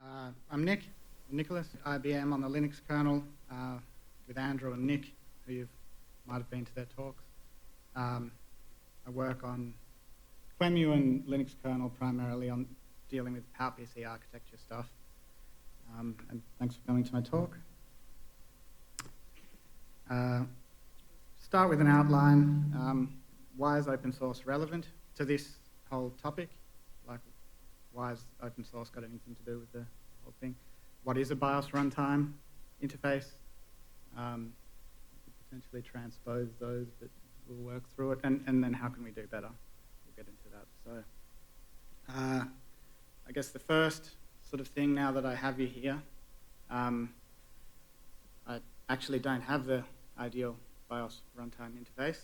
I'm Nicholas, IBM on the Linux kernel, with Andrew and Nick, who you might have been to their talks. I work on QEMU and Linux kernel primarily on dealing with PowerPC architecture stuff. And thanks for coming to my talk. Start with an outline. Why is open source relevant to this whole topic? Like, why has open source got anything to do with the whole thing? What is a BIOS runtime interface? Potentially transpose those, but we'll work through it. And then how can we do better? We'll get into that. So I guess the first sort of thing, now that I have you here, I actually don't have the ideal BIOS runtime interface.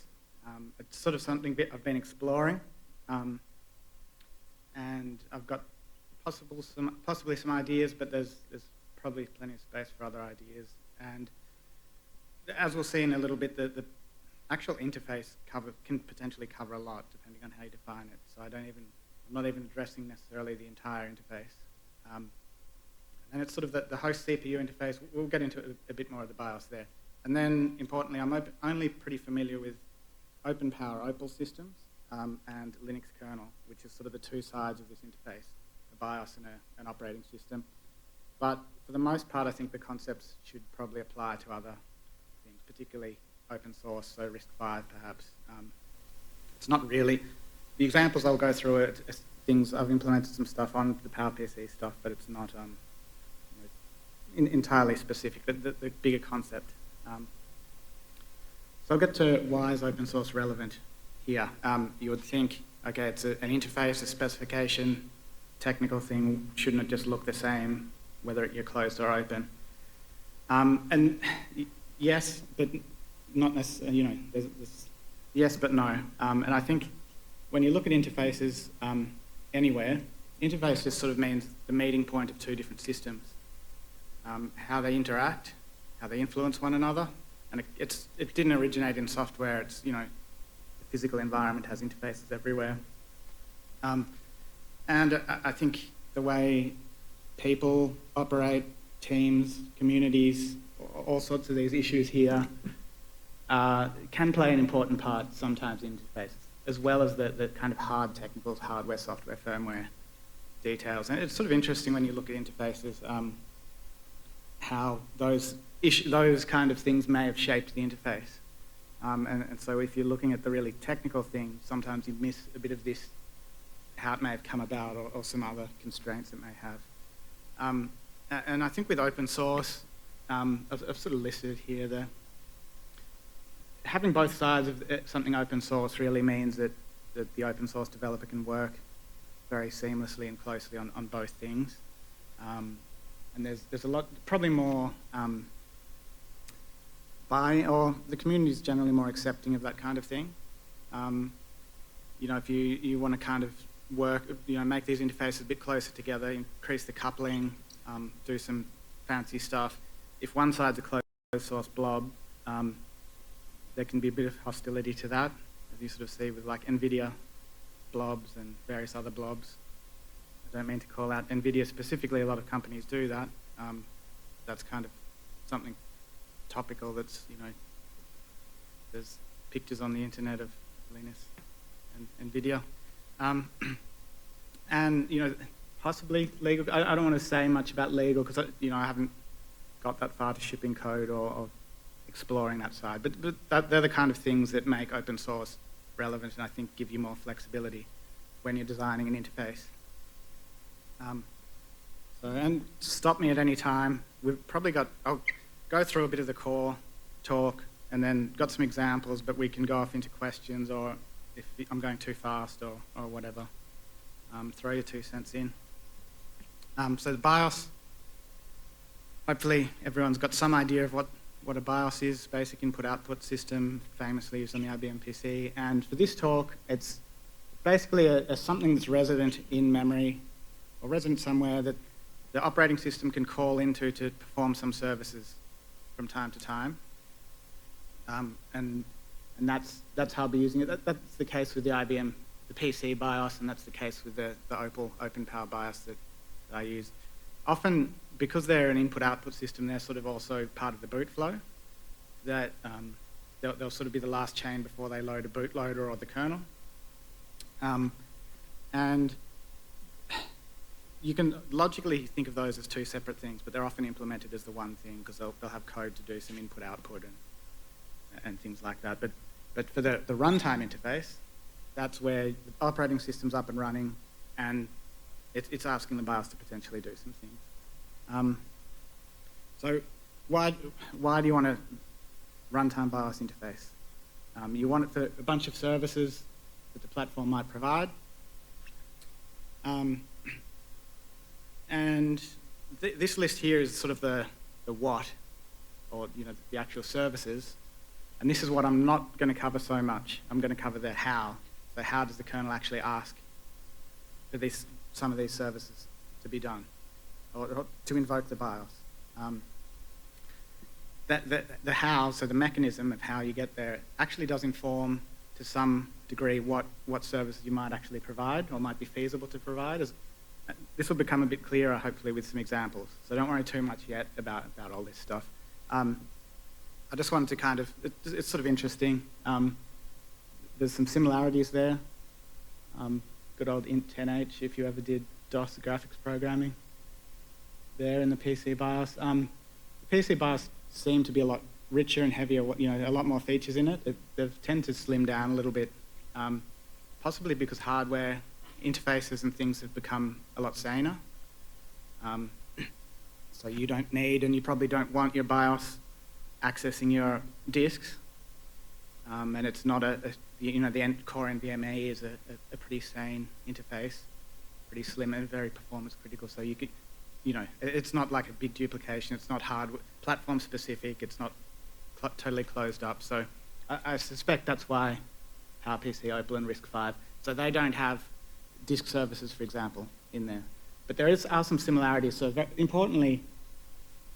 It's sort of something I've been exploring. And I've got possibly some ideas, but there's probably plenty of space for other ideas. And as we'll see in a little bit, the actual interface can potentially cover a lot, depending on how you define it. So I'm not even addressing necessarily the entire interface. And it's sort of the host CPU interface. We'll get into a bit more of the BIOS there. And then, importantly, I'm only pretty familiar with OpenPOWER OPAL systems and Linux kernel, which is sort of the two sides of this interface, a BIOS and an operating system. But for the most part, I think the concepts should probably apply to other things, particularly open source, so RISC-V perhaps. It's not really. The examples I'll go through are things I've implemented some stuff on the PowerPC stuff, but it's not entirely specific, the bigger concept. So I'll get to why is open source relevant here. You would think, okay, it's an interface, a specification, technical thing, shouldn't it just look the same, whether you're closed or open? And yes, but not necessarily, there's yes, but no. And I think when you look at interfaces anywhere, interface just sort of means the meeting point of two different systems. How they interact, how they influence one another. And it didn't originate in software. It's, the physical environment has interfaces everywhere. And I think the way people operate, teams, communities, all sorts of these issues here can play an important part sometimes in interfaces, as well as the kind of hard technicals, hardware, software, firmware details. And it's sort of interesting when you look at interfaces, how those kind of things may have shaped the interface. And so if you're looking at the really technical thing, sometimes you miss a bit of this, how it may have come about, or some other constraints it may have. And I think with open source, I've sort of listed here, having both sides of something open source really means that the open source developer can work very seamlessly and closely on both things. And there's a lot, probably more or the community is generally more accepting of that kind of thing. If you want to kind of work, make these interfaces a bit closer together, increase the coupling, do some fancy stuff. If one side's a closed source blob, there can be a bit of hostility to that, as you sort of see with like NVIDIA blobs and various other blobs. I don't mean to call out NVIDIA specifically, a lot of companies do that. That's kind of something topical that's, there's pictures on the internet of Linus and NVIDIA. And, possibly legal. I don't want to say much about legal because, I haven't got that far to shipping code or exploring that side. But they're the kind of things that make open source relevant and I think give you more flexibility when you're designing an interface. And stop me at any time. We've probably I'll go through a bit of the core talk and then got some examples, but we can go off into questions or if I'm going too fast or whatever. Throw your 2 cents in. So the BIOS, hopefully everyone's got some idea of what a BIOS is, basic input-output system, famously used on the IBM PC. And for this talk, it's basically something that's resident in memory or resident somewhere that the operating system can call into to perform some services from time to time. And that's how I'll be using it. That's the case with the IBM, the PC BIOS, and that's the case with the OPAL OpenPOWER BIOS that I use. often, because they're an input-output system, they're sort of also part of the boot flow. That they'll sort of be the last chain before they load a bootloader or the kernel. And you can logically think of those as two separate things, but they're often implemented as the one thing because they'll have code to do some input-output and things like that. But for the runtime interface, that's where the operating system's up and running, and it's asking the BIOS to potentially do some things. So why do you want a runtime BIOS interface? You want it for a bunch of services that the platform might provide. And this list here is sort of the what, or the actual services. And this is what I'm not going to cover so much. I'm going to cover the how. So how does the kernel actually ask for some of these services to be done, or to invoke the BIOS? The how, so the mechanism of how you get there, actually does inform to some degree what services you might actually provide or might be feasible to provide. This will become a bit clearer, hopefully, with some examples. So don't worry too much yet about all this stuff. I just wanted to kind of, it's sort of interesting. There's some similarities there. Good old int10h, if you ever did DOS graphics programming there in the PC BIOS. The PC BIOS seem to be a lot richer and heavier, a lot more features in it. They've tend to slim down a little bit, possibly because hardware interfaces and things have become a lot saner. So you don't need, and you probably don't want your BIOS accessing your disks. And it's not the core NVMe is a pretty sane interface, pretty slim and very performance critical. So you could, it's not like a big duplication. It's not hardware platform specific. It's not totally closed up. So I suspect that's why PowerPC, OPAL, and RISC-V. So they don't have disk services, for example, in there. But there are some similarities. So very importantly,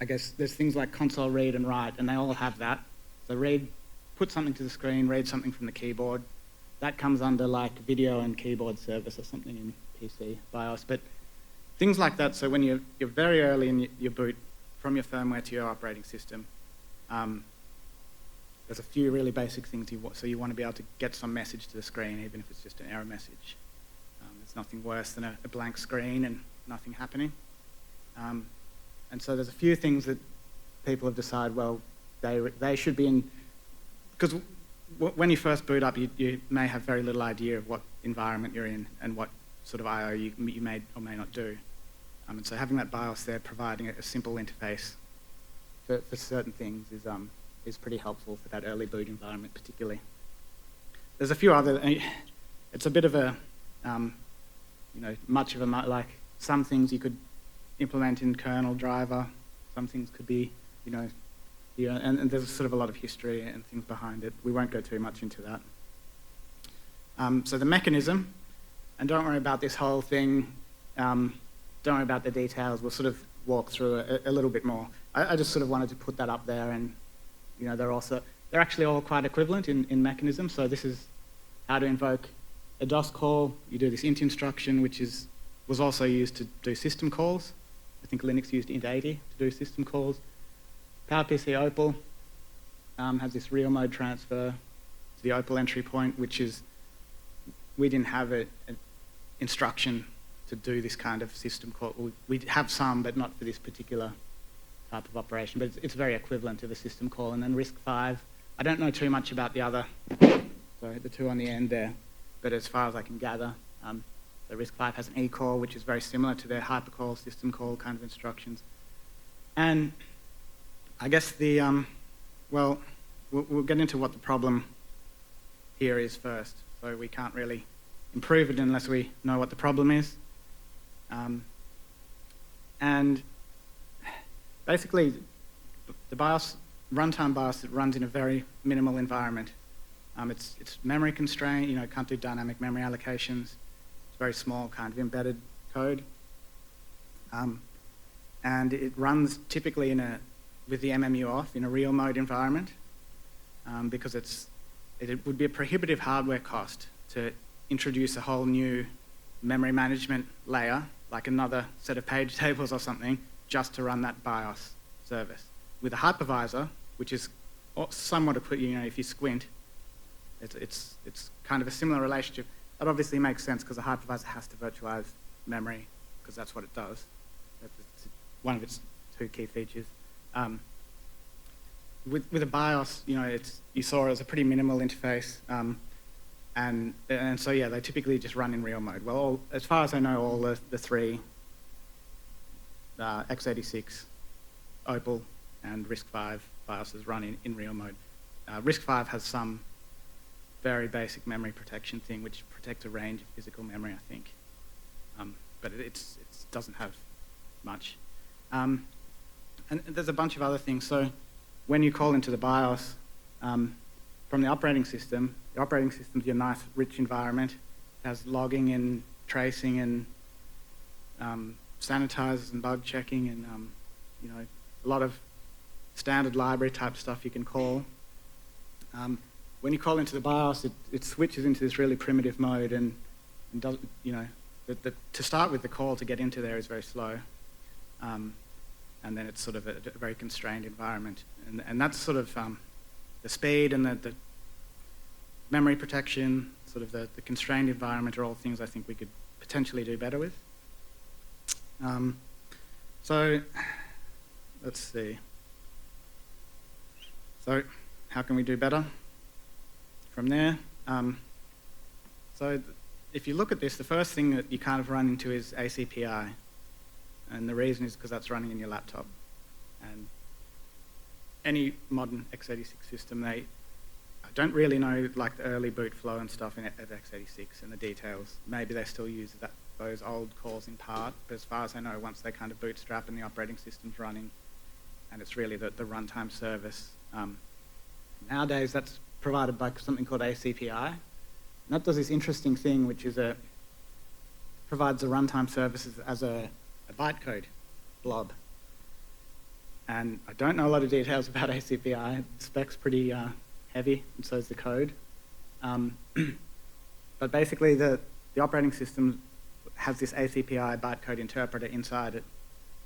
I guess there's things like console read and write, and they all have that. So read, put something to the screen, read something from the keyboard. That comes under like video and keyboard service or something in PC BIOS. But things like that, so when you're very early in your boot from your firmware to your operating system, there's a few really basic things so you want to be able to get some message to the screen, even if it's just an error message. There's nothing worse than a blank screen and nothing happening. And so there's a few things that people have decided, well, they should be in, because when you first boot up, you may have very little idea of what environment you're in and what sort of I/O you may or may not do. And so having that BIOS there, providing a simple interface for certain things is pretty helpful for that early boot environment particularly. There's a few other, it's a bit of a, much of a, like some things you could implement in kernel driver, some things could be, and there's sort of a lot of history and things behind it. We won't go too much into that. So the mechanism, and don't worry about this whole thing, don't worry about the details, we'll sort of walk through a little bit more. I just sort of wanted to put that up there, and they're actually all quite equivalent in mechanism. So this is how to invoke a DOS call. You do this int instruction, which was also used to do system calls. I think Linux used int80 to do system calls. PowerPC OPAL has this real mode transfer to the OPAL entry point, which is, we didn't have an instruction to do this kind of system call. We have some, but not for this particular type of operation, but it's very equivalent to the system call. And then RISC-V, I don't know too much about the other, so the two on the end there, but as far as I can gather, the RISC-V has an E-call, which is very similar to their hypercall, system call kind of instructions. And I guess we'll get into what the problem here is first. So we can't really improve it unless we know what the problem is. And basically, the BIOS, runtime BIOS, it runs in a very minimal environment. It's memory constrained, it can't do dynamic memory allocations. It's very small kind of embedded code. And it runs typically with the MMU off in a real mode environment, because it would be a prohibitive hardware cost to introduce a whole new memory management layer like another set of page tables or something, just to run that BIOS service. With a hypervisor, which is somewhat equivalent, if you squint, it's kind of a similar relationship. That obviously makes sense because a hypervisor has to virtualize memory, because that's what it does. That's one of its two key features. With a BIOS, you saw it as a pretty minimal interface, and so yeah, they typically just run in real mode. Well, as far as I know, all the three x86, OPAL, and RISC-V BIOSes run in real mode. RISC-V has some very basic memory protection thing, which protects a range of physical memory, I think, but it doesn't have much. And there's a bunch of other things. So when you call into the BIOS from the operating system's your nice, rich environment. It has logging and tracing and sanitizers and bug checking and a lot of standard library type stuff you can call. When you call into the BIOS, it switches into this really primitive mode and does, to start with, the call to get into there is very slow. And then it's sort of a very constrained environment. And that's sort of the speed and the memory protection, sort of the constrained environment are all things I think we could potentially do better with. So let's see. So how can we do better from there? So if you look at this, the first thing that you kind of run into is ACPI. And the reason is because that's running in your laptop. And any modern x86 system, I don't really know like the early boot flow and stuff of x86 and the details. Maybe they still use those old calls in part, but as far as I know, once they kind of bootstrap and the operating system's running, and it's really the runtime service. Nowadays, that's provided by something called ACPI. And that does this interesting thing, which is provides the runtime services as a bytecode blob. And I don't know a lot of details about ACPI. The spec's pretty heavy, and so is the code. But basically, the operating system has this ACPI bytecode interpreter inside it.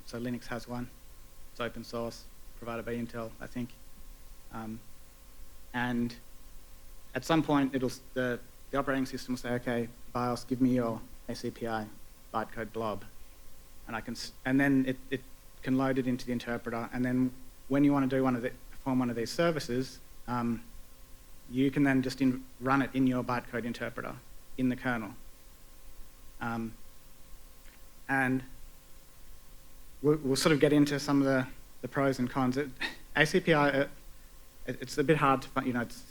So Linux has one. It's open source, provided by Intel, I think. And at some point, the operating system will say, okay, BIOS, give me your ACPI bytecode blob. And then it can load it into the interpreter. And then when you want to perform one of these services, you can then just run it in your bytecode interpreter in the kernel. And we'll sort of get into some of the pros and cons. ACPI, it's a bit hard to find, it's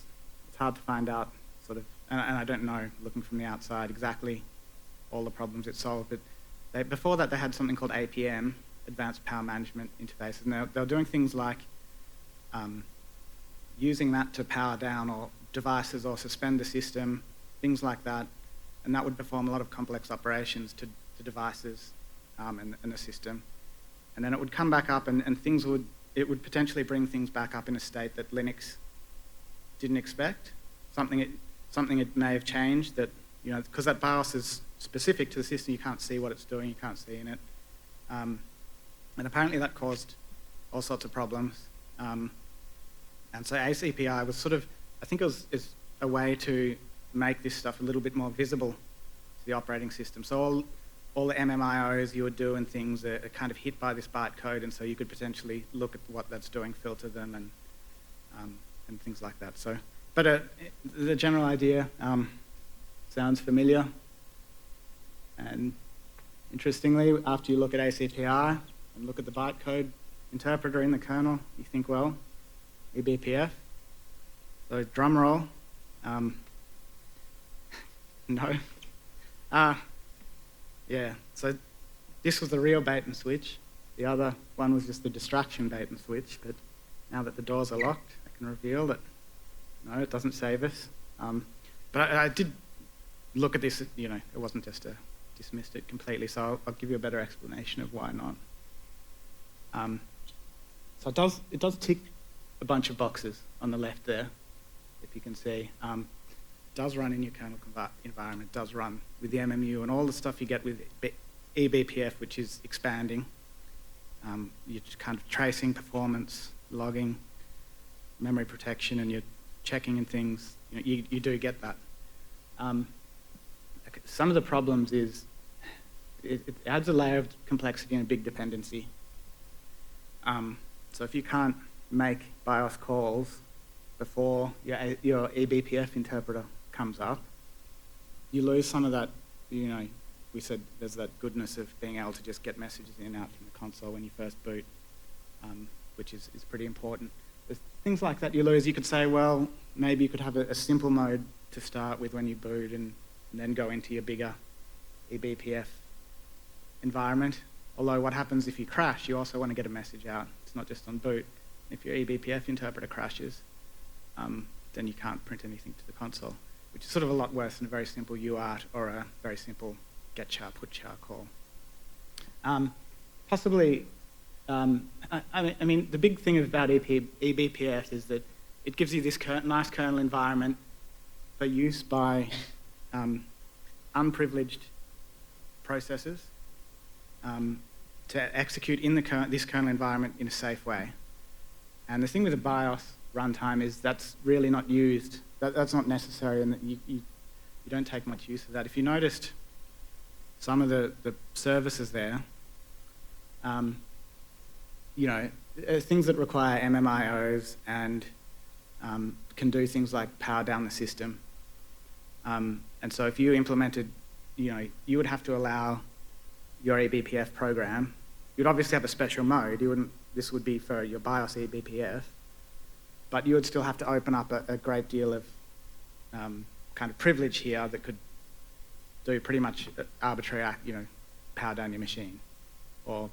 hard to find out sort of, and I don't know, looking from the outside, exactly all the problems it solved. But before that, they had something called APM, Advanced Power Management Interfaces, and they were doing things like using that to power down or devices or suspend the system, things like that, and that would perform a lot of complex operations to devices and the system. And then it would come back up and it would potentially bring things back up in a state that Linux didn't expect, something it may have changed that, because that BIOS is specific to the system, you can't see what it's doing, you can't see in it. And apparently that caused all sorts of problems. And so ACPI was sort of, I think is a way to make this stuff a little bit more visible to the operating system. So all the MMIOs you would do and things are kind of hit by this bytecode, and so you could potentially look at what that's doing, filter them, and things like that. So, but the general idea sounds familiar. And interestingly, after you look at ACPI and look at the bytecode interpreter in the kernel, you think, well, eBPF. So drum roll. No. Yeah, so this was the real bait and switch. The other one was just the distraction bait and switch, but now that the doors are locked, I can reveal that, no, it doesn't save us. But I did look at this, it wasn't just dismissed it completely, so I'll give you a better explanation of why not. So it does tick a bunch of boxes on the left there, if you can see. Does run in your kernel environment, does run with the MMU and all the stuff you get with eBPF, which is expanding. You're just kind of tracing performance, logging, memory protection, and you're checking and things. You do get that. Some of the problems is it adds a layer of complexity and a big dependency. So if you can't make BIOS calls before your eBPF interpreter comes up, you lose some of that, we said there's that goodness of being able to just get messages in and out from the console when you first boot, which is pretty important. There's things like that you lose. You could say, well, maybe you could have a simple mode to start with when you boot and then go into your bigger eBPF environment. Although what happens if you crash, you also want to get a message out. It's not just on boot. If your eBPF interpreter crashes, then you can't print anything to the console, which is sort of a lot worse than a very simple UART or a very simple get char, put char call. Possibly, I mean, the big thing about eBPF is that it gives you this nice kernel environment for use by unprivileged processors to execute in this kernel environment in a safe way. And the thing with the BIOS runtime is that's really not used. That's not necessary, and you don't take much use of that. If you noticed some of the services there, things that require MMIOs and can do things like power down the system. And so if you implemented, you would have to allow your eBPF program. You'd obviously have a special mode. This would be for your BIOS eBPF, but you would still have to open up a great deal of kind of privilege here that could do pretty much arbitrary, power down your machine or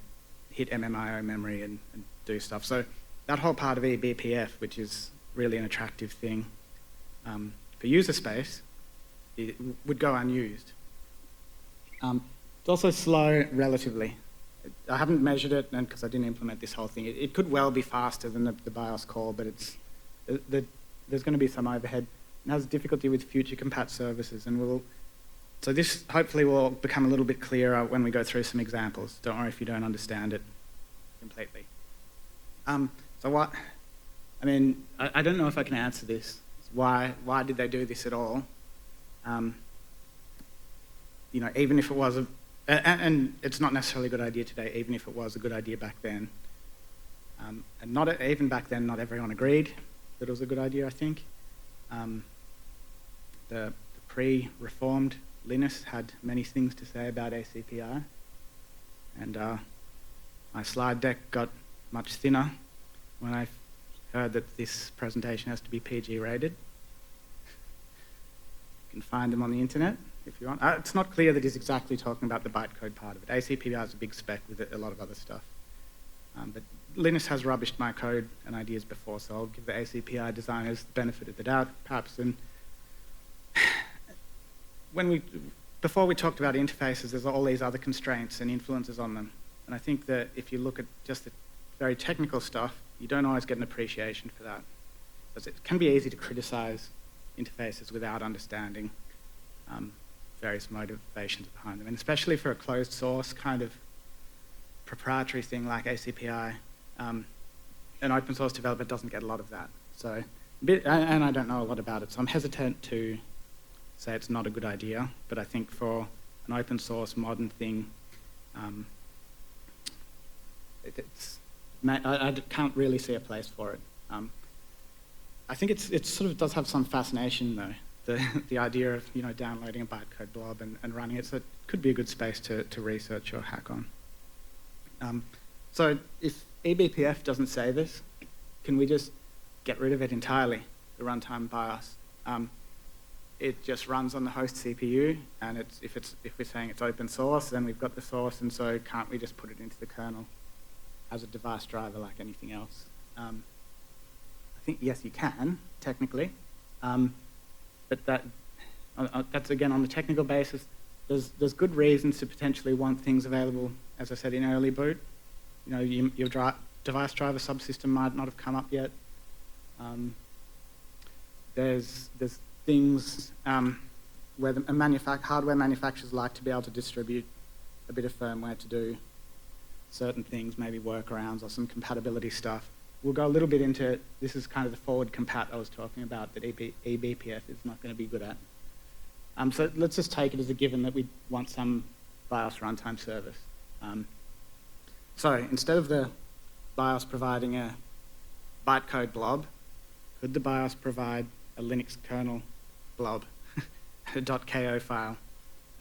hit MMIO memory and do stuff. So that whole part of eBPF, which is really an attractive thing for user space, it would go unused. It's also slow relatively. I haven't measured it because I didn't implement this whole thing. It could well be faster than the BIOS call, but there's going to be some overhead. It has difficulty with future compat services, and so this hopefully will become a little bit clearer when we go through some examples. Don't worry if you don't understand it completely. So what? I mean, I don't know if I can answer this. Why did they do this at all? Even if it was and it's not necessarily a good idea today, even if it was a good idea back then. And even back then, not everyone agreed that it was a good idea, I think. The pre-reformed Linus had many things to say about ACPI, and my slide deck got much thinner when I heard that this presentation has to be PG rated. You can find them on the internet if you want. It's not clear that he's exactly talking about the bytecode part of it. ACPI is a big spec with a lot of other stuff. But Linus has rubbished my code and ideas before, so I'll give the ACPI designers the benefit of the doubt, perhaps. And before we talked about interfaces, there's all these other constraints and influences on them. And I think that if you look at just the very technical stuff, you don't always get an appreciation for that. Because it can be easy to criticize interfaces without understanding various motivations behind them. And especially for a closed source kind of proprietary thing like ACPI, an open source developer doesn't get a lot of that. So, and I don't know a lot about it, so I'm hesitant to say it's not a good idea, but I think for an open source modern thing, I can't really see a place for it. I think it sort of does have some fascination though, the idea of downloading a bytecode blob and running it, so it could be a good space to research or hack on. So if eBPF doesn't say this, can we just get rid of it entirely, the runtime BIOS? It just runs on the host CPU, and if we're saying it's open source, then we've got the source, and so can't we just put it into the kernel as a device driver like anything else? I think, yes, you can, technically, but that's, again, on the technical basis. There's good reasons to potentially want things available, as I said, in early boot. Your device driver subsystem might not have come up yet. There's things where hardware manufacturers like to be able to distribute a bit of firmware to do certain things, maybe workarounds or some compatibility stuff. We'll go a little bit into, this is kind of the forward compat I was talking about that eBPF is not going to be good at. So let's just take it as a given that we want some BIOS runtime service. So instead of the BIOS providing a bytecode blob, could the BIOS provide a Linux kernel blob, a .ko file?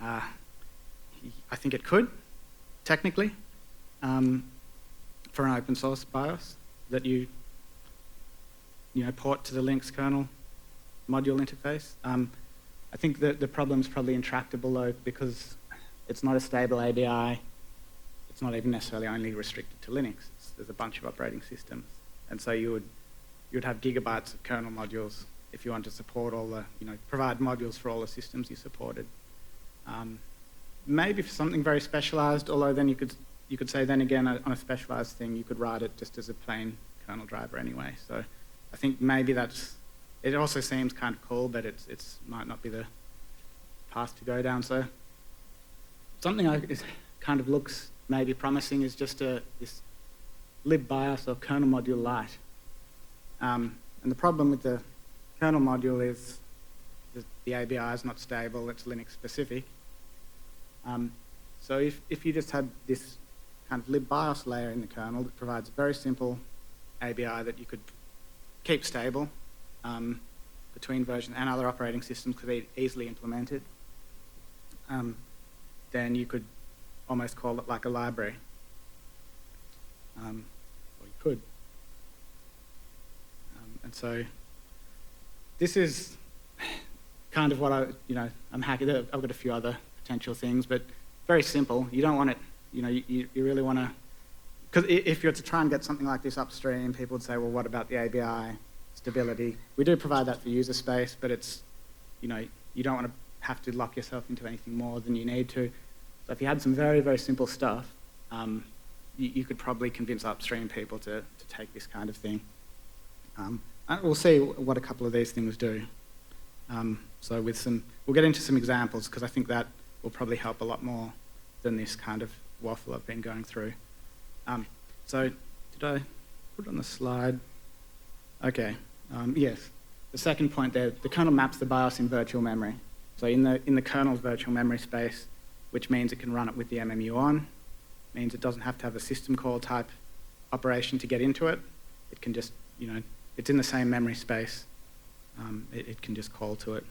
I think it could, technically, for an open source BIOS that you port to the Linux kernel module interface. I think that the problem's probably intractable though, because it's not a stable ABI. It's not even necessarily only restricted to Linux. There's a bunch of operating systems, and so you would have gigabytes of kernel modules if you want to support all the, provide modules for all the systems you supported. Maybe for something very specialized, although then you could say then again on a specialized thing you could write it just as a plain kernel driver anyway. So I think maybe it also seems kind of cool, but it's might not be the path to go down. So something kind of looks maybe promising is just this libBIOS or kernel module lite. And the problem with the kernel module is the ABI is not stable, it's Linux specific. So if you just had this kind of libBIOS layer in the kernel that provides a very simple ABI that you could keep stable between versions, and other operating systems could be easily implemented, then you could almost call it like a library. Or you could. And so this is kind of what I'm happy. I've got a few other potential things, but very simple. You don't want it, you really want to, because if you're to try and get something like this upstream, people would say, well, what about the ABI stability? We do provide that for user space, but it's, you don't want to have to lock yourself into anything more than you need to. So if you had some very, very simple stuff, you could probably convince upstream people to take this kind of thing. We'll see what a couple of these things do. So we'll get into some examples, because I think that will probably help a lot more than this kind of waffle I've been going through. So did I put it on the slide? Okay, yes. The second point there, the kernel maps the BIOS in virtual memory. So in the kernel's virtual memory space, which means it can run it with the MMU on, means it doesn't have to have a system call type operation to get into it. It can just, it's in the same memory space. It can just call to it.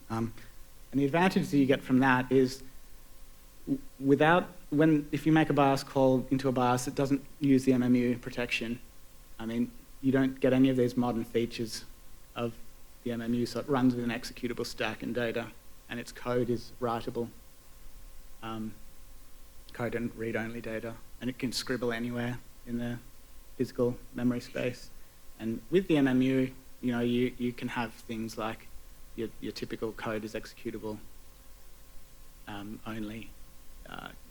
And the advantage that you get from that is if you make a BIOS call into a BIOS that doesn't use the MMU protection, you don't get any of these modern features of the MMU, so it runs with an executable stack and data, and its code is writable. Code and read-only data, and it can scribble anywhere in the physical memory space. And with the MMU, you can have things like your typical code is executable only.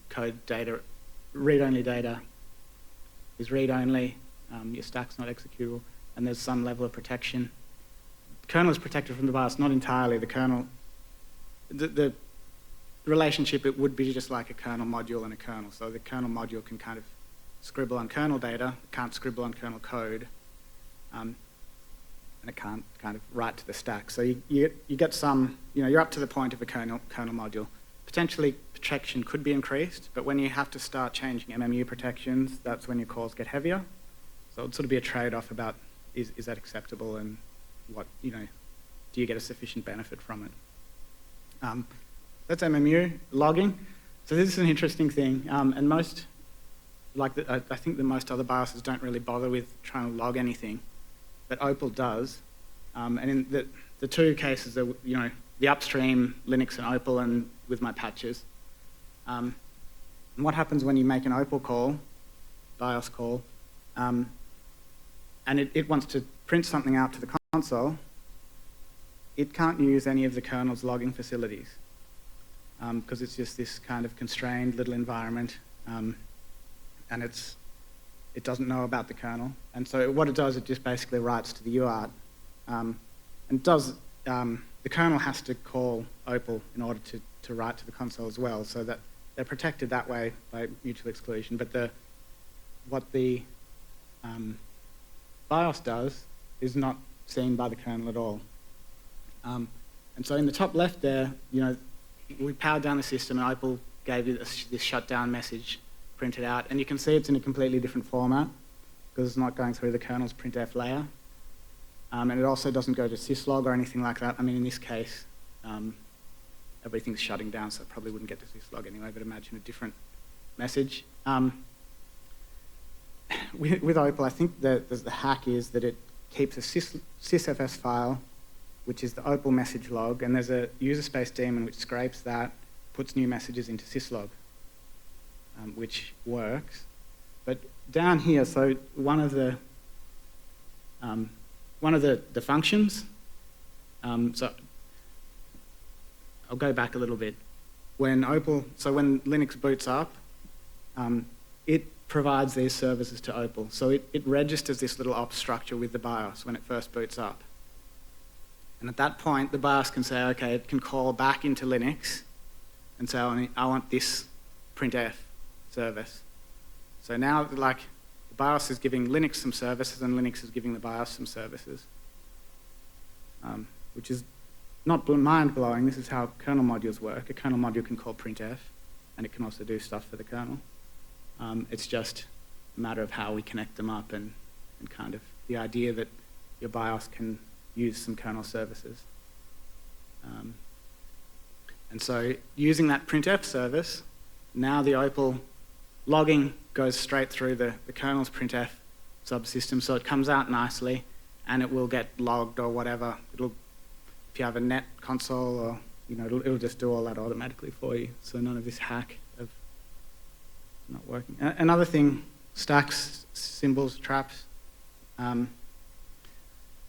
Code data, read-only data is read-only. Your stack's not executable, and there's some level of protection. The kernel is protected from the BIOS, not entirely. The kernel, the relationship, it would be just like a kernel module and a kernel. So the kernel module can kind of scribble on kernel data, can't scribble on kernel code, and it can't kind of write to the stack. So you get some, you're up to the point of a kernel module. Potentially protection could be increased, but when you have to start changing MMU protections, that's when your calls get heavier. So it'd sort of be a trade-off about is that acceptable, and what, do you get a sufficient benefit from it? That's MMU logging. So this is an interesting thing, and most, I think that most other BIOSes don't really bother with trying to log anything, but OPAL does. And in the two cases, the upstream Linux and OPAL, and with my patches. And what happens when you make an OPAL call, BIOS call, and it wants to print something out to the console, it can't use any of the kernel's logging facilities, because it's just this kind of constrained little environment, and it doesn't know about the kernel. And so what it does, it just basically writes to the UART, and the kernel has to call OPAL in order to write to the console as well, so that they're protected that way by mutual exclusion, but what the BIOS does is not seen by the kernel at all. And so in the top left there, we powered down the system and OPAL gave you this shutdown message printed out, and you can see it's in a completely different format because it's not going through the kernel's printf layer. And it also doesn't go to syslog or anything like that. I mean, in this case, everything's shutting down, so it probably wouldn't get to syslog anyway, but imagine a different message. With OPAL, I think the hack is that it keeps a sysfs file, which is the OPAL message log, and there's a user space daemon which scrapes that, puts new messages into syslog, which works. But down here, so one of the functions, so I'll go back a little bit. When Linux boots up, it provides these services to OPAL. So it registers this little op structure with the BIOS when it first boots up. And at that point, the BIOS can say, okay, it can call back into Linux and say, I want this printf service. So now, the BIOS is giving Linux some services and Linux is giving the BIOS some services, which is not mind-blowing. This is how kernel modules work. A kernel module can call printf, and it can also do stuff for the kernel. It's just a matter of how we connect them up and kind of the idea that your BIOS can use some kernel services. And so using that printf service, now the OPAL logging goes straight through the kernel's printf subsystem, so it comes out nicely and it will get logged or whatever. If you have a net console, or it'll just do all that automatically for you. So none of this hack of not working. Another thing, stacks, symbols, traps.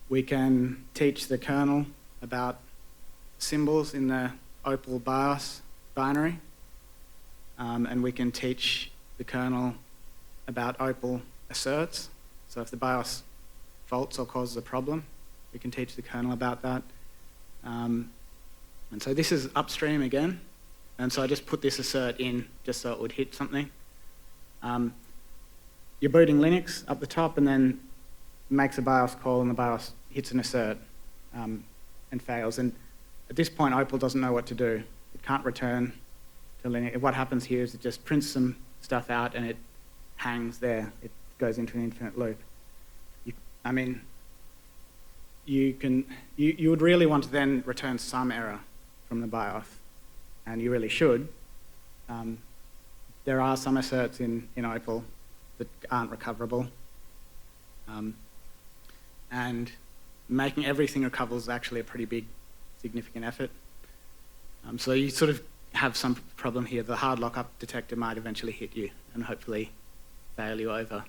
We can teach the kernel about symbols in the OPAL BIOS binary, and we can teach the kernel about OPAL asserts. So if the BIOS faults or causes a problem, we can teach the kernel about that. And so this is upstream again, and so I just put this assert in just so it would hit something. You're booting Linux up the top and then makes a BIOS call and the BIOS hits an assert and fails. And at this point, OPAL doesn't know what to do. It can't return to Linux. What happens here is it just prints some stuff out and it hangs there. It goes into an infinite loop. You would really want to then return some error from the BIOS, and you really should. There are some asserts in OPAL that aren't recoverable. And making everything recoverable is actually a pretty big, significant effort. So you sort of have some problem here. The hard lockup detector might eventually hit you and hopefully fail you over.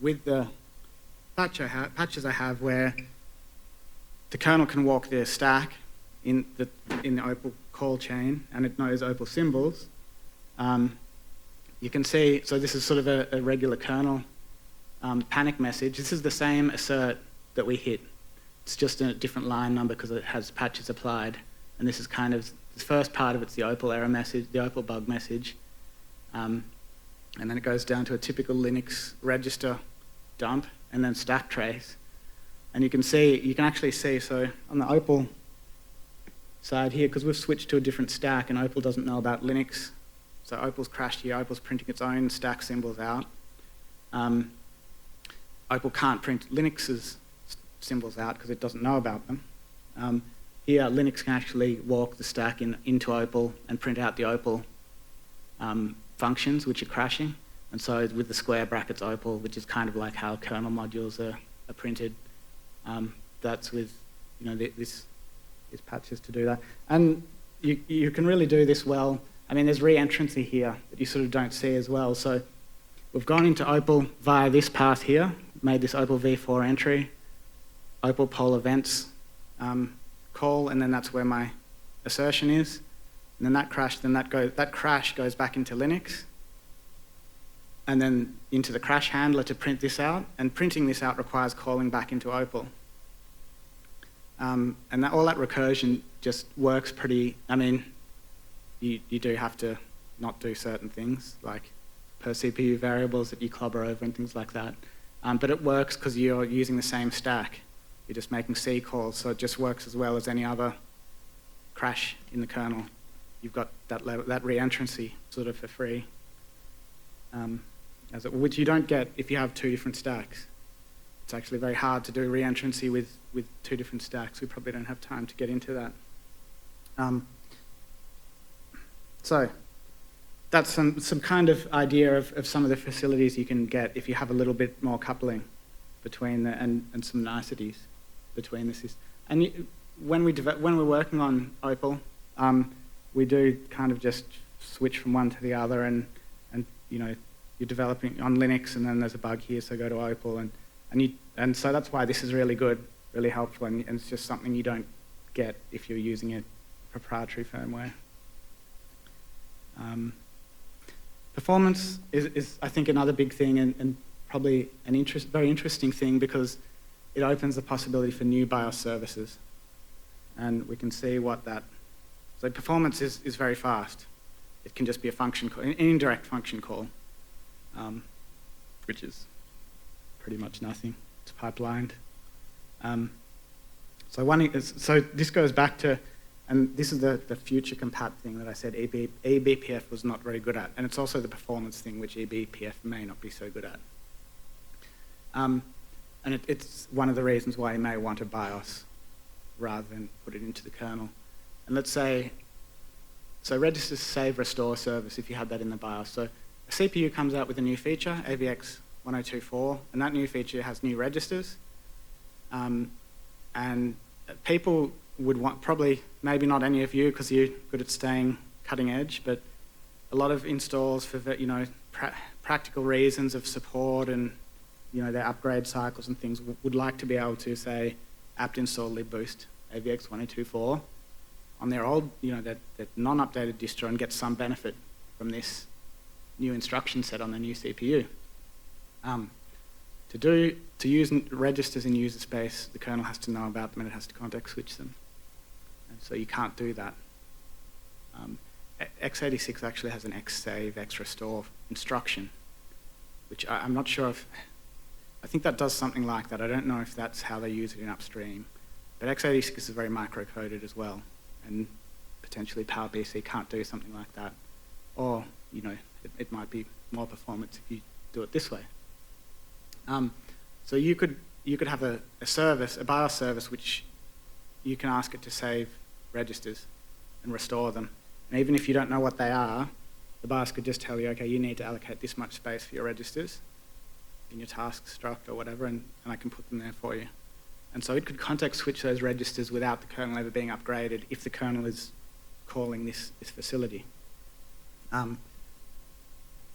With the patches I have where the kernel can walk the stack in the OPAL call chain and it knows OPAL symbols, you can see, so this is sort of a regular kernel panic message. This is the same assert that we hit. It's just a different line number because it has patches applied. And this is kind of, the first part of it's the OPAL error message, the OPAL bug message. And then it goes down to a typical Linux register dump and then stack trace. And you can actually see, so on the OPAL side here, because we've switched to a different stack and OPAL doesn't know about Linux, so OPAL's crashed here, OPAL's printing its own stack symbols out. OPAL can't print Linux's symbols out because it doesn't know about them. Here, Linux can actually walk the stack into OPAL and print out the OPAL functions which are crashing. And so with the square brackets OPAL, which is kind of like how kernel modules are printed, that's with these patches to do that. And you can really do this well. I mean, there's re-entrancy here that you sort of don't see as well. So we've gone into OPAL via this path here, made this OPAL v4 entry, OPAL poll events call, and then that's where my assertion is. And then that crash goes back into Linux, and then into the crash handler to print this out. And printing this out requires calling back into OPAL. And all that recursion just works pretty, I mean, you do have to not do certain things, like per CPU variables that you clobber over and things like that. But it works because you're using the same stack. You're just making C calls, so it just works as well as any other crash in the kernel. You've got that reentrancy sort of for free, which you don't get if you have two different stacks. It's actually very hard to do reentrancy with two different stacks. We probably don't have time to get into that. So that's some kind of idea of some of the facilities you can get if you have a little bit more coupling between and some niceties between the systems. And when we're working on OPAL, we do kind of just switch from one to the other, and you know, you're developing on Linux, and then there's a bug here, so go to OPAL, and so that's why this is really good, really helpful, and it's just something you don't get if you're using a proprietary firmware. Performance is I think another big thing, and probably very interesting thing, because it opens the possibility for new BIOS services, and we can see what that. So performance is very fast. It can just be a function call, an indirect function call, which pretty much nothing. It's pipelined. So this goes back to, and this is the future compat thing that I said eBPF was not very good at, and it's also the performance thing which eBPF may not be so good at. And it's one of the reasons why you may want a BIOS rather than put it into the kernel. And let's say, so registers save restore service if you had that in the BIOS. So a CPU comes out with a new feature, AVX1024, and that new feature has new registers. And people would want, probably, maybe not any of you because you're good at staying cutting edge, but a lot of installs for, you know, practical reasons of support and, you know, their upgrade cycles and things would like to be able to say apt install libboost AVX1024 on their old, you know, that non-updated distro and get some benefit from this new instruction set on the new CPU. To use registers in user space, the kernel has to know about them and it has to context switch them. And so you can't do that. x86 actually has an xsave, xrestore instruction, which I'm not sure if, I think that does something like that. I don't know if that's how they use it in upstream. But x86 is very micro-coded as well, and potentially PowerPC can't do something like that. Or, you know, it might be more performance if you do it this way. So you could have a service, a BIOS service, which you can ask it to save registers and restore them. And even if you don't know what they are, the BIOS could just tell you, okay, you need to allocate this much space for your registers in your task struct or whatever, and I can put them there for you. And so it could context switch those registers without the kernel ever being upgraded if the kernel is calling this facility.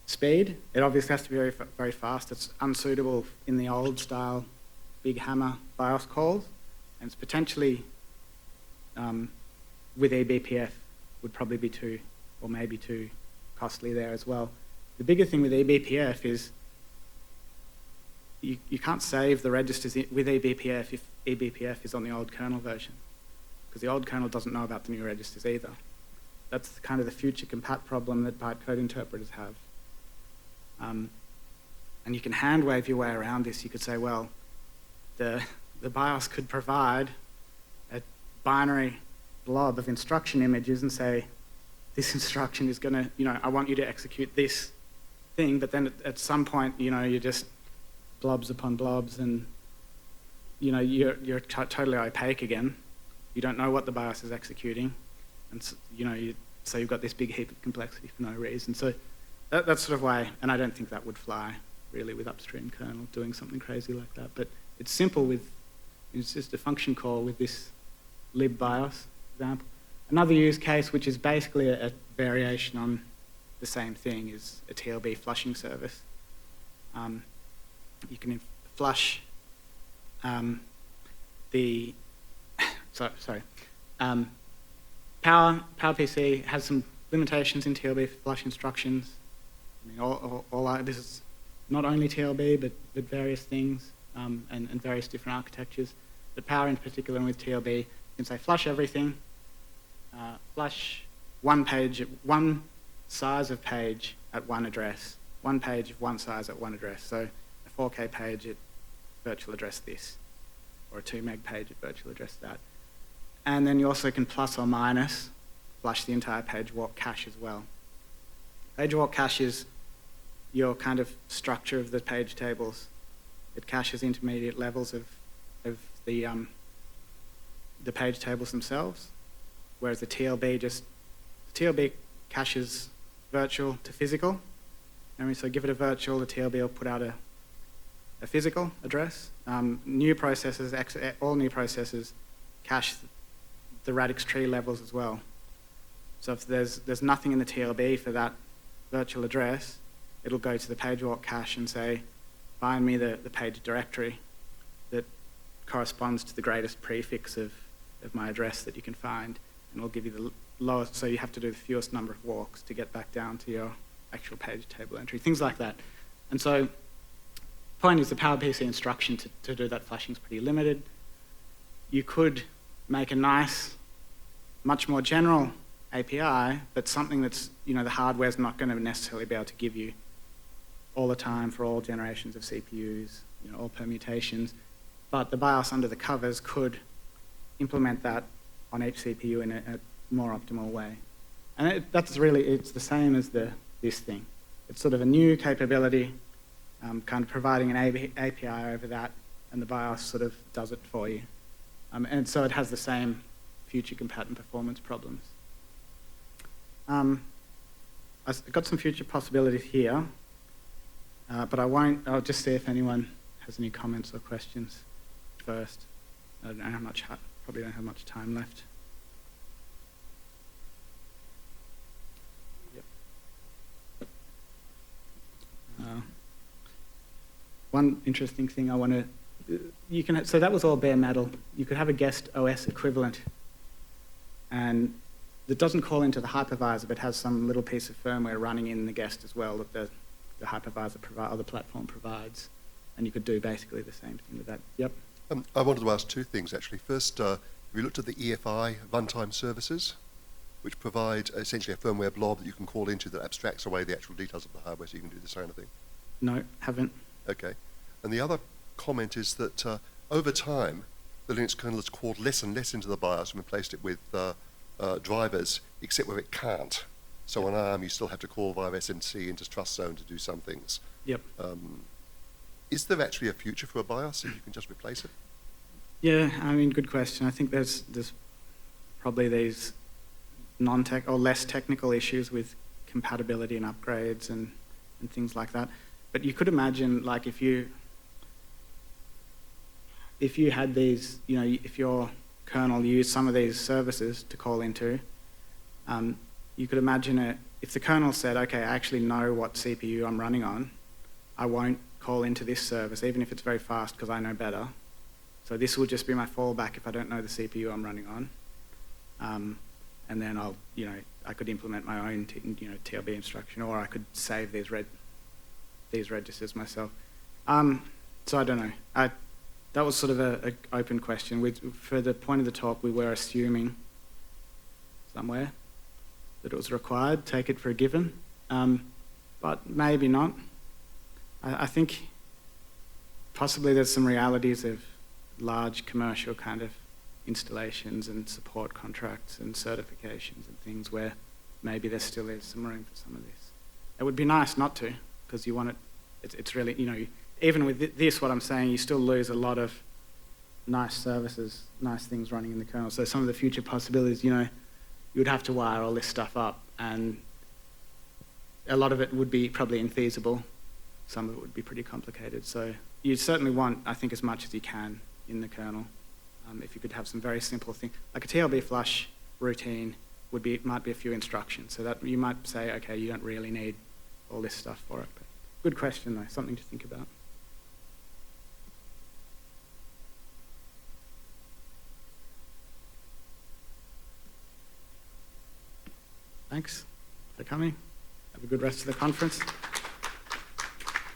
Speed, it obviously has to be very, very fast. It's unsuitable in the old style big hammer BIOS calls, and it's potentially, with eBPF, would probably be too, or maybe too costly there as well. The bigger thing with eBPF is you can't save the registers with eBPF if eBPF is on the old kernel version, because the old kernel doesn't know about the new registers either. That's kind of the future compat problem that bytecode interpreters have. And you can hand wave your way around this. You could say, well, the BIOS could provide a binary blob of instruction images and say, this instruction is going to, you know, I want you to execute this thing, but then at some point, you know, you're just blobs upon blobs, and, you know, you're totally opaque again. You don't know what the BIOS is executing, and so, you know, so you've got this big heap of complexity for no reason. So that's sort of why, and I don't think that would fly really with upstream kernel doing something crazy like that. But it's simple it's just a function call with this libBIOS example. Another use case, which is basically a variation on the same thing, is a TLB flushing service. You can flush PowerPC has some limitations in TLB flush instructions. I mean, this is not only TLB, but various things and various different architectures. But Power in particular, and with TLB, you can say flush everything, flush one size of page at one address, one page of one size at one address. So a 4K page at virtual address this, or a 2 meg page at virtual address that. And then you also can plus or minus flush the entire page walk cache as well. Page walk cache is your kind of structure of the page tables. It caches intermediate levels of the page tables themselves, whereas the TLB caches virtual to physical. And so give it a virtual, the TLB will put out a physical address. New processors, all new processors cache the radix tree levels as well. So if there's nothing in the TLB for that virtual address, it'll go to the page walk cache and say, find me the page directory that corresponds to the greatest prefix of my address that you can find, and it'll give you the lowest, so you have to do the fewest number of walks to get back down to your actual page table entry, things like that. And so the point is the PowerPC instruction to do that flashing is pretty limited. You could make a nice, much more general API, but something that's, the hardware's not going to necessarily be able to give you all the time for all generations of CPUs, all permutations. But the BIOS under the covers could implement that on each CPU in a more optimal way. And it's the same as this thing. It's sort of a new capability, kind of providing an API over that, and the BIOS sort of does it for you. And so it has the same future compat and performance problems. I've got some future possibilities here, but I'll just see if anyone has any comments or questions first. I don't know how much, probably don't have much time left. Yep. One interesting thing I want to, so that was all bare metal. You could have a guest OS equivalent, and that doesn't call into the hypervisor, but has some little piece of firmware running in the guest as well that the hypervisor or the platform provides. And you could do basically the same thing with that. Yep. I wanted to ask two things, actually. First, we looked at the EFI runtime services, which provide essentially a firmware blob that you can call into that abstracts away the actual details of the hardware, so you can do this kind of thing. No, haven't. Okay. And the other comment is that over time, the Linux kernel has called less and less into the BIOS and replaced it with drivers, except where it can't. So on ARM, you still have to call via SMC into trust zone to do some things. Yep. Is there actually a future for a BIOS if you can just replace it? Yeah, good question. I think there's probably these non-tech or less technical issues with compatibility and upgrades and things like that. But you could imagine, like, if you had these, if your kernel used some of these services to call into, you could imagine if the kernel said, okay, I actually know what CPU I'm running on, I won't call into this service, even if it's very fast, because I know better. So this will just be my fallback if I don't know the CPU I'm running on. And then I could implement my own, TLB instruction, or I could save these registers myself. So I don't know. That was sort of an open question. For the point of the talk, we were assuming somewhere that it was required, take it for a given, but maybe not. I think possibly there's some realities of large commercial kind of installations and support contracts and certifications and things where maybe there still is some room for some of this. It would be nice not to, because you want it, it's really, even with this, what I'm saying, you still lose a lot of nice services, nice things running in the kernel. So some of the future possibilities, you would have to wire all this stuff up, and a lot of it would be probably infeasible. Some of it would be pretty complicated. So you certainly want, I think, as much as you can in the kernel. If you could have some very simple things, like a TLB flush routine might be a few instructions. So that you might say, okay, you don't really need all this stuff for it. But good question, though, something to think about. Thanks for coming. Have a good rest of the conference.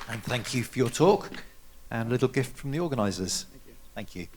And thank you for your talk, and a little gift from the organisers. Thank you. Thank you.